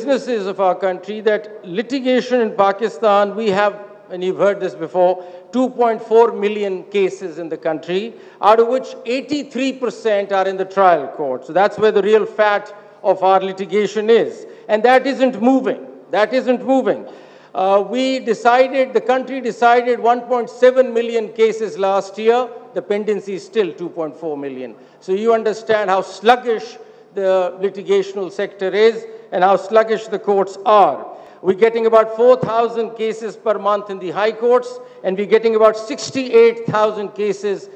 businesses of our country that litigation in Pakistan, we have, and you've heard this before, 2.4 million cases in the country, out of which 83% are in the trial court. So that's where the real fat of our litigation is. And that isn't moving. That isn't moving. The country decided 1.7 million cases last year. The pendency is still 2.4 million. So you understand how sluggish the litigational sector is and how sluggish the courts are. We're getting about 4,000 cases per month in the high courts, and we're getting about 68,000 cases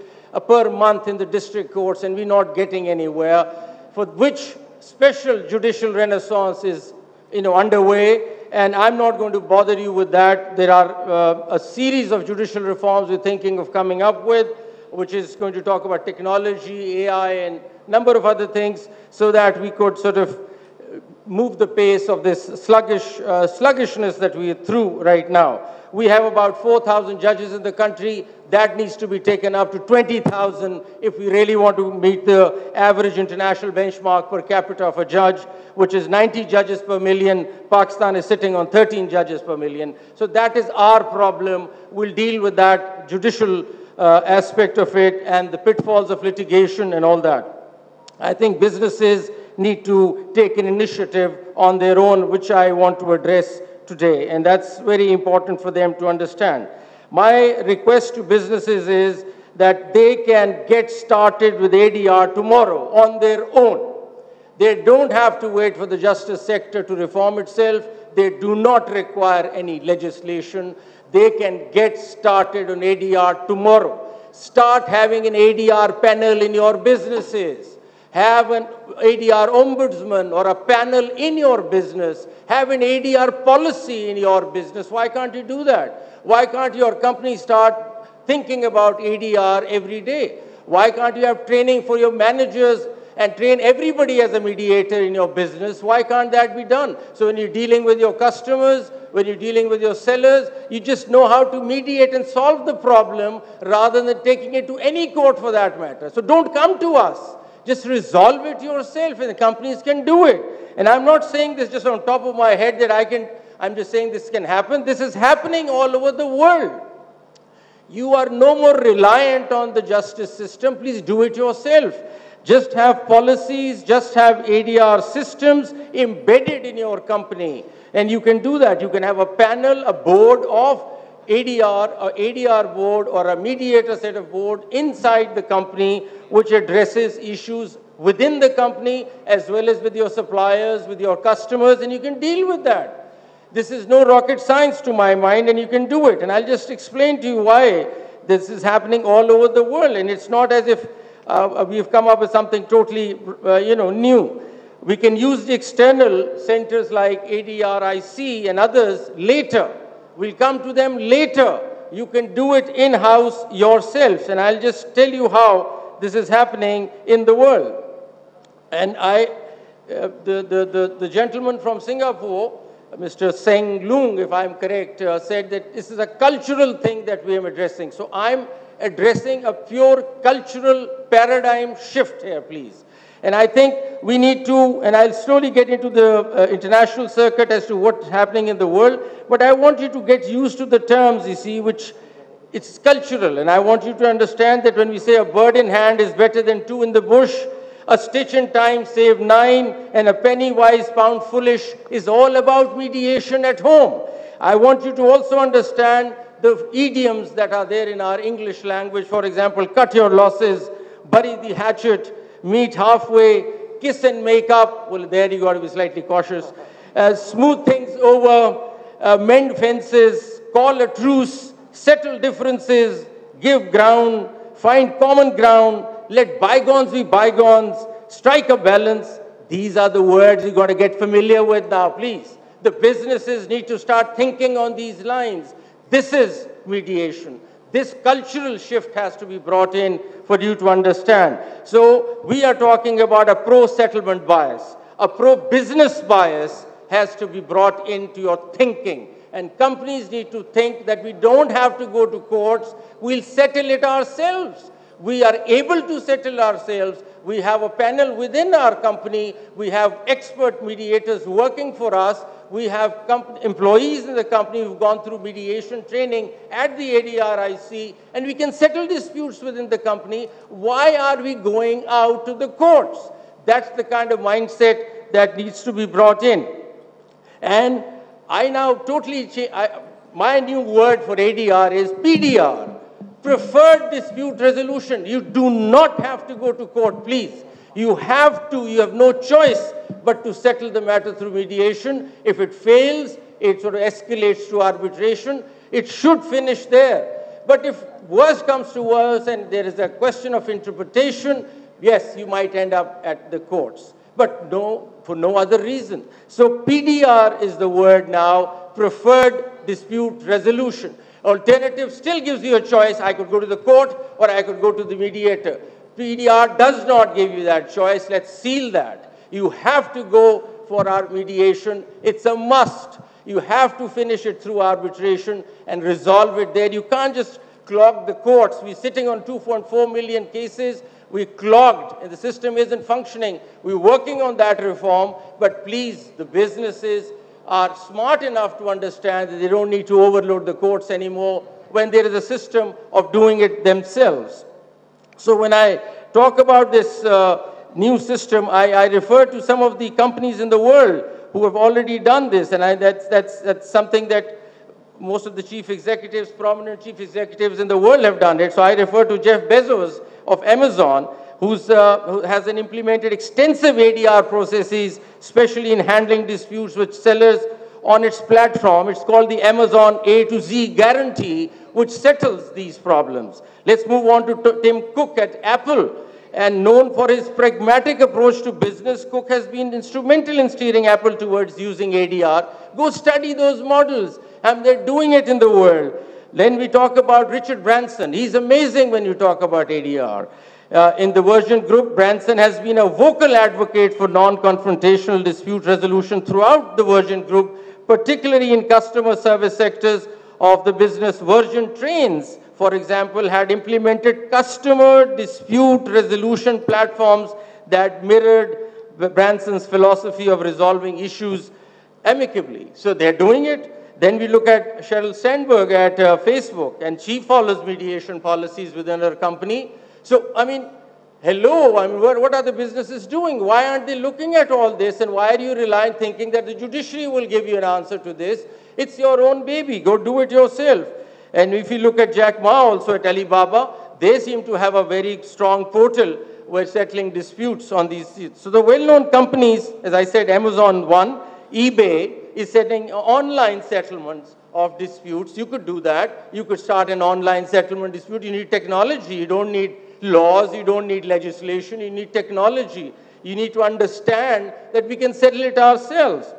per month in the district courts, and we're not getting anywhere, for which special judicial renaissance is underway. And I'm not going to bother you with that. There are a series of judicial reforms we're thinking of coming up with, which is going to talk about technology, AI, and a number of other things, so that we could sort of move the pace of this sluggishness that we are through right now. We have about 4,000 judges in the country. That needs to be taken up to 20,000 if we really want to meet the average international benchmark per capita of a judge, which is 90 judges per million. Pakistan is sitting on 13 judges per million. So that is our problem. We'll deal with that judicial aspect of it and the pitfalls of litigation and all that. I think businesses need to take an initiative on their own, which I want to address today. And that's very important for them to understand. My request to businesses is that they can get started with ADR tomorrow on their own. They don't have to wait for the justice sector to reform itself. They do not require any legislation. They can get started on ADR tomorrow. Start having an ADR panel in your businesses. Have an ADR ombudsman or a panel in your business. Have an ADR policy in your business. Why can't you do that? Why can't your company start thinking about ADR every day? Why can't you have training for your managers and train everybody as a mediator in your business? Why can't that be done? So when you're dealing with your customers, when you're dealing with your sellers, you just know how to mediate and solve the problem rather than taking it to any court for that matter. So don't come to us. Just resolve it yourself, and the companies can do it. And I'm not saying this just on top of my head that I'm just saying this can happen. This is happening all over the world. You are no more reliant on the justice system. Please do it yourself. Just have policies, just have ADR systems embedded in your company. And you can do that. You can have a panel, a board of ADR, or ADR board, or a mediator set of board inside the company, which addresses issues within the company as well as with your suppliers, with your customers, and you can deal with that. This is no rocket science to my mind, and you can do it. And I'll just explain to you why this is happening all over the world. And it's not as if we've come up with something totally, new. We can use the external centers like ADRIC and others later. We'll come to them later. You can do it in-house yourselves. And I'll just tell you how this is happening in the world. And the gentleman from Singapore, Mr. Seng Loong, if I'm correct, said that this is a cultural thing that we are addressing. So I'm addressing a pure cultural paradigm shift here, please. And I think we need to, and I'll slowly get into the international circuit as to what's happening in the world, but I want you to get used to the terms, you see, which it's cultural. And I want you to understand that when we say a bird in hand is better than two in the bush, a stitch in time save 9, and a penny wise pound foolish is all about mediation at home. I want you to also understand the idioms that are there in our English language. For example, cut your losses, bury the hatchet, meet halfway, kiss and make up. Well, there you got to be slightly cautious. Smooth things over, mend fences, call a truce, settle differences, give ground, find common ground, let bygones be bygones, strike a balance. These are the words you got to get familiar with now, please. The businesses need to start thinking on these lines. This is mediation. This cultural shift has to be brought in for you to understand. So we are talking about a pro-settlement bias. A pro-business bias has to be brought into your thinking. And companies need to think that we don't have to go to courts. We'll settle it ourselves. We are able to settle ourselves. We have a panel within our company. We have expert mediators working for us. We have employees in the company who've gone through mediation training at the ADRIC, and we can settle disputes within the company. Why are we going out to the courts? That's the kind of mindset that needs to be brought in. And I now totally change. My new word for ADR is PDR. Preferred dispute resolution. You do not have to go to court, please. You have no choice but to settle the matter through mediation. If it fails, it sort of escalates to arbitration. It should finish there. But if worse comes to worse and there is a question of interpretation, yes, you might end up at the courts. But no, for no other reason. So PDR is the word now, preferred dispute resolution. Alternative still gives you a choice. I could go to the court or I could go to the mediator. PDR does not give you that choice. Let's seal that. You have to go for our mediation. It's a must. You have to finish it through arbitration and resolve it there. You can't just clog the courts. We're sitting on 2.4 million cases. We're clogged and the system isn't functioning. We're working on that reform, but please, the businesses are smart enough to understand that they don't need to overload the courts anymore when there is a system of doing it themselves. So when I talk about this new system, I refer to some of the companies in the world who have already done this, and that's something that most of the chief executives, prominent chief executives in the world have done it. So I refer to Jeff Bezos of Amazon, who has implemented extensive ADR processes, especially in handling disputes with sellers on its platform. It's called the Amazon A to Z guarantee, which settles these problems. Let's move on to Tim Cook at Apple. And known for his pragmatic approach to business, Cook has been instrumental in steering Apple towards using ADR. Go study those models, and they're doing it in the world. Then we talk about Richard Branson. He's amazing when you talk about ADR. In the Virgin Group, Branson has been a vocal advocate for non-confrontational dispute resolution throughout the Virgin Group, particularly in customer service sectors of the business. Virgin Trains, for example, had implemented customer dispute resolution platforms that mirrored Branson's philosophy of resolving issues amicably. So they're doing it. Then we look at Sheryl Sandberg at Facebook, and she follows mediation policies within her company. So, I mean, hello, I mean, what are the businesses doing? Why aren't they looking at all this? And why are you relying, thinking that the judiciary will give you an answer to this? It's your own baby. Go do it yourself. And if you look at Jack Ma also at Alibaba, they seem to have a very strong portal where settling disputes on these. So the well-known companies, as I said, Amazon one, eBay is setting online settlements of disputes. You could do that. You could start an online settlement dispute. You need technology. You don't need laws. You don't need legislation. You need technology. You need to understand that we can settle it ourselves.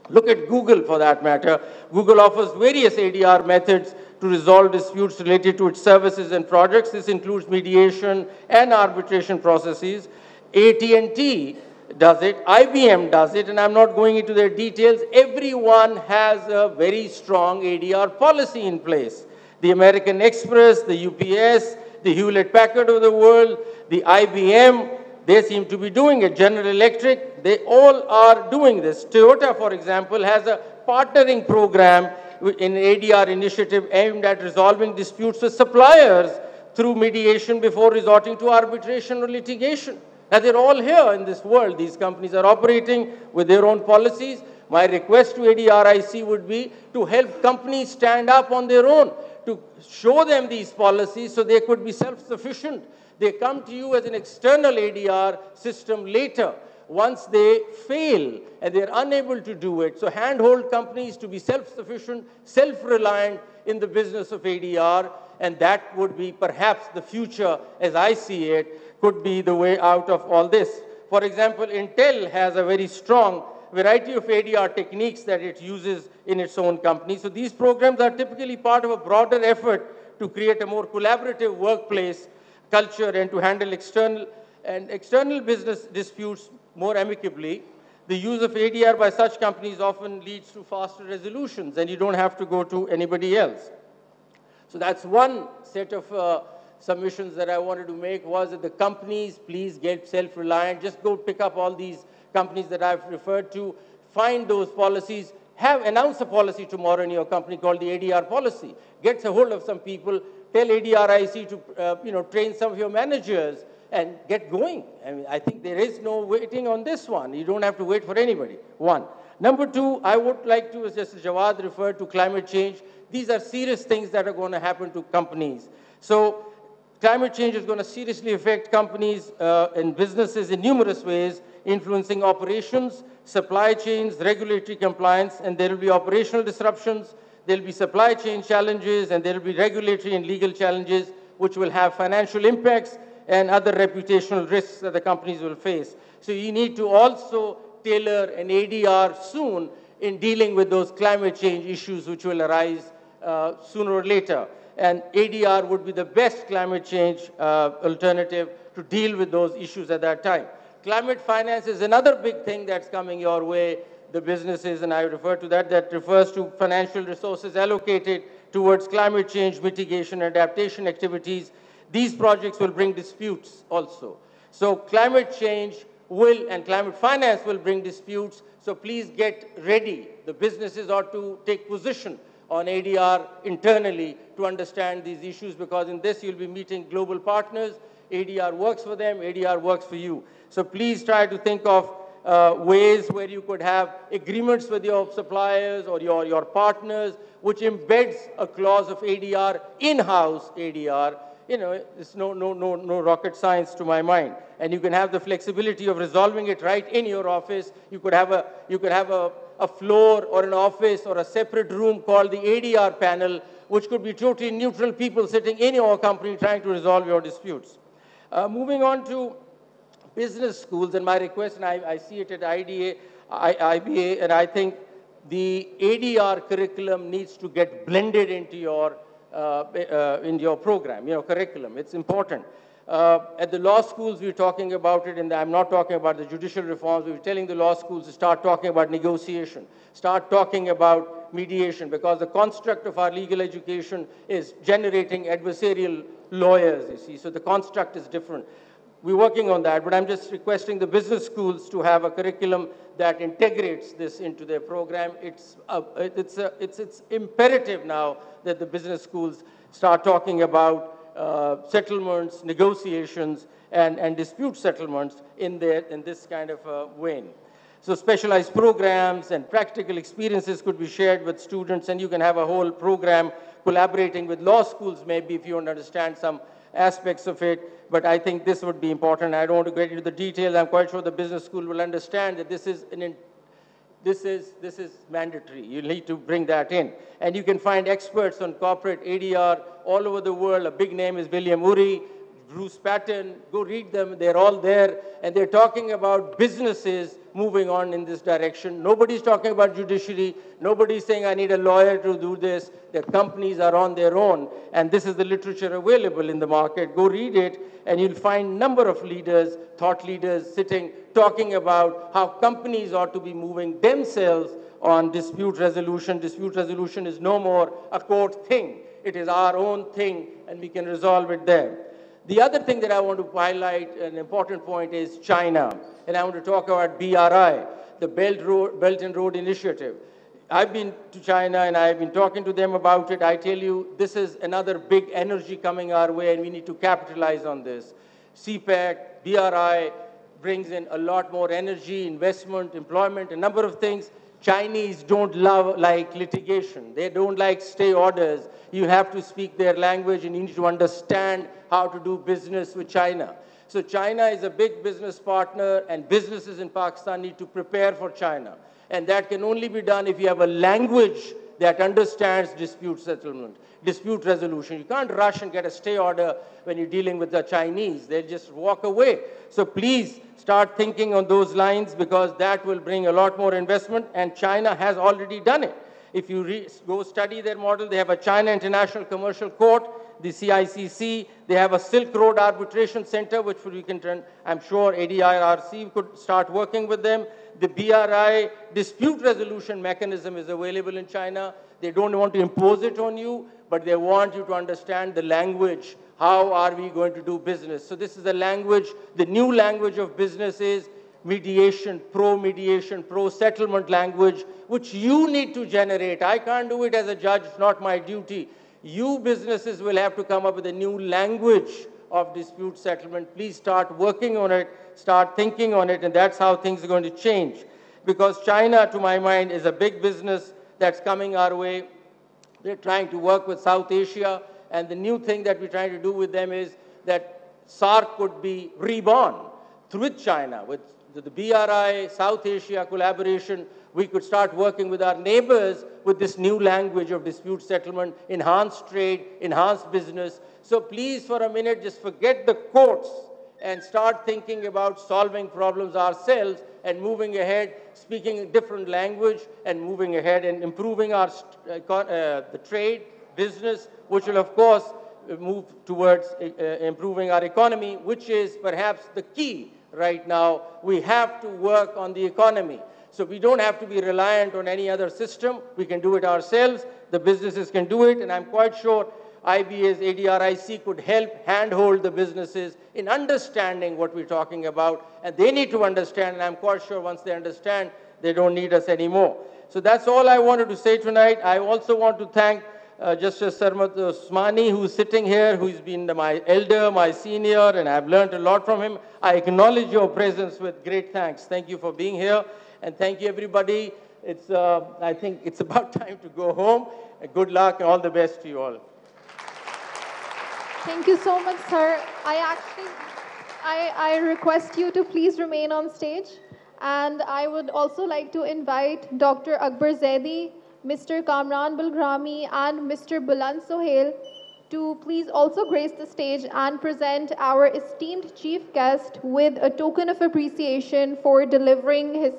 Look at Google for that matter. Google offers various ADR methods to resolve disputes related to its services and projects. This includes mediation and arbitration processes. AT&T does it, IBM does it, and I'm not going into their details. Everyone has a very strong ADR policy in place. The American Express, the UPS, the Hewlett-Packard of the world, the IBM, they seem to be doing it. General Electric, they all are doing this. Toyota, for example, has a partnering program in ADR initiative aimed at resolving disputes with suppliers through mediation before resorting to arbitration or litigation. Now, they're all here in this world. These companies are operating with their own policies. My request to ADRIC would be to help companies stand up on their own, to show them these policies so they could be self-sufficient. They come to you as an external ADR system later, once they fail and they're unable to do it. So handhold companies to be self-sufficient, self-reliant in the business of ADR, and that would be perhaps the future, as I see it, could be the way out of all this. For example, Intel has a very strong variety of ADR techniques that it uses in its own company. So these programs are typically part of a broader effort to create a more collaborative workplace culture and to handle external business disputes more amicably. The use of ADR by such companies often leads to faster resolutions, and you don't have to go to anybody else. So that's one set of submissions that I wanted to make was that the companies, please get self-reliant. Just go pick up all these companies that I've referred to, find those policies, announce a policy tomorrow in your company called the ADR policy. Get a hold of some people, tell ADRIC to train some of your managers and get going. I mean, I think there is no waiting on this one. You don't have to wait for anybody, one. Number two, I would like to, as Justice Jawad referred to, climate change. These are serious things that are going to happen to companies. So climate change is going to seriously affect companies and businesses in numerous ways, influencing operations, supply chains, regulatory compliance, and there will be operational disruptions, there will be supply chain challenges, and there will be regulatory and legal challenges which will have financial impacts and other reputational risks that the companies will face. So you need to also tailor an ADR soon in dealing with those climate change issues which will arise sooner or later. And ADR would be the best climate change alternative to deal with those issues at that time. Climate finance is another big thing that's coming your way, the businesses, and I refer to that, that refers to financial resources allocated towards climate change mitigation and adaptation activities. These projects will bring disputes also. So climate change and climate finance will bring disputes, so please get ready. The businesses ought to take position on ADR internally to understand these issues, because in this you'll be meeting global partners. ADR works for them, ADR works for you. So please try to think of ways where you could have agreements with your suppliers or your partners, which embeds a clause of ADR, in-house ADR. It's no rocket science to my mind. And you can have the flexibility of resolving it right in your office. You could have a floor or an office or a separate room called the ADR panel, which could be totally neutral people sitting in your company trying to resolve your disputes. Moving on to business schools, and my request, and I see it at IBA, and I think the ADR curriculum needs to get blended into your program, curriculum. It's important. At the law schools, we're talking about it, and I'm not talking about the judicial reforms. We're telling the law schools to start talking about negotiation, start talking about mediation, because the construct of our legal education is generating adversarial lawyers, you see. So the construct is different. We're working on that, but I'm just requesting the business schools to have a curriculum that integrates this into their program. It's imperative now that the business schools start talking about settlements, negotiations, and dispute settlements in this kind of vein. So specialized programs and practical experiences could be shared with students, and you can have a whole program collaborating with law schools, maybe, if you want to understand some aspects of it. But I think this would be important. I don't want to get into the details. I'm quite sure the business school will understand that this is mandatory. You need to bring that in. And you can find experts on corporate ADR all over the world. A big name is William Ury, Bruce Patton. Go read them. They're all there. And they're talking about businesses moving on in this direction. Nobody's talking about judiciary. Nobody's saying, I need a lawyer to do this. The companies are on their own. And this is the literature available in the market. Go read it, and you'll find a number of leaders, thought leaders, sitting, talking about how companies ought to be moving themselves on dispute resolution. Dispute resolution is no more a court thing. It is our own thing, and we can resolve it there. The other thing that I want to highlight, an important point, is China. And I want to talk about BRI, the Belt and Road Initiative. I've been to China, and I've been talking to them about it. I tell you, this is another big energy coming our way, and we need to capitalize on this. CPEC, BRI brings in a lot more energy, investment, employment, a number of things. Chinese don't like litigation. They don't like stay orders. You have to speak their language, and you need to understand how to do business with China. So China is a big business partner, and businesses in Pakistan need to prepare for China. And that can only be done if you have a language that understands dispute settlement, dispute resolution. You can't rush and get a stay order when you're dealing with the Chinese. They'll just walk away. So please start thinking on those lines, because that will bring a lot more investment, and China has already done it. If you go study their model, they have a China International Commercial Court, the CICC. They have a Silk Road Arbitration Center, which we can turn. I'm sure ADIRC could start working with them. The BRI dispute resolution mechanism is available in China. They don't want to impose it on you, but they want you to understand the language How are we going to do business? So this is the language, the new language of business is mediation, pro-settlement language, which you need to generate. I can't do it as a judge, it's not my duty. You businesses will have to come up with a new language of dispute settlement. Please start working on it, start thinking on it, and that's how things are going to change. Because China, to my mind, is a big business that's coming our way. They're trying to work with South Asia, and the new thing that we're trying to do with them is that SAARC could be reborn with China, with the BRI, South Asia collaboration. We could start working with our neighbors with this new language of dispute settlement, enhanced trade, enhanced business. So please, for a minute, just forget the courts and start thinking about solving problems ourselves and moving ahead, speaking a different language and moving ahead and improving our the trade, business, which will, of course, move towards improving our economy, which is perhaps the key right now. We have to work on the economy. So we don't have to be reliant on any other system. We can do it ourselves. The businesses can do it, and I'm quite sure IBA's ADRIC could help handhold the businesses in understanding what we're talking about, and they need to understand, and I'm quite sure once they understand, they don't need us anymore. So that's all I wanted to say tonight. I also want to thank Justice Sarmat Osmani, who's sitting here, who's been my elder, my senior, and I've learned a lot from him. I acknowledge your presence with great thanks. Thank you for being here, and thank you, everybody. I think it's about time to go home. Good luck and all the best to you all. Thank you so much, sir. I request you to please remain on stage. And I would also like to invite Dr. Akbar Zaidi, Mr. Kamran Bulgrami, and Mr. Buland Sohail to please also grace the stage and present our esteemed chief guest with a token of appreciation for delivering his